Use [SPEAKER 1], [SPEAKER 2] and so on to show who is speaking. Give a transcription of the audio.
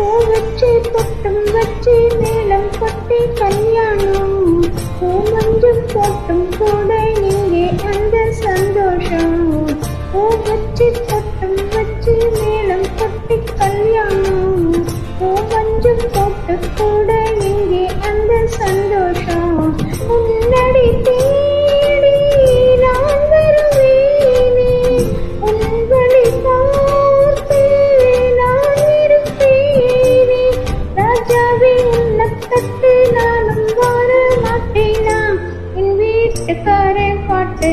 [SPEAKER 1] பூ வச்சு பொட்டும் வச்சு மேளம் கொட்டி கல்யாணம் பூ மஞ்சள் போட்டும் கூட இங்கே அந்த சந்தோஷம் பூ வச்சு பொட்டும் வச்சு மேளம் கொட்டி கல்யாணம் பூ மஞ்சள் போட்டு கூட இங்கே அந்த சந்தோஷம் உன்னடி தேடி நான் வருவேனே உன் வழி பார்த்து நான் இருப்பேனே ராஜாவே உன்னை தட்டு நானும் வர மாட்டேனா என் வீட்டுக்காரன் பாட்டு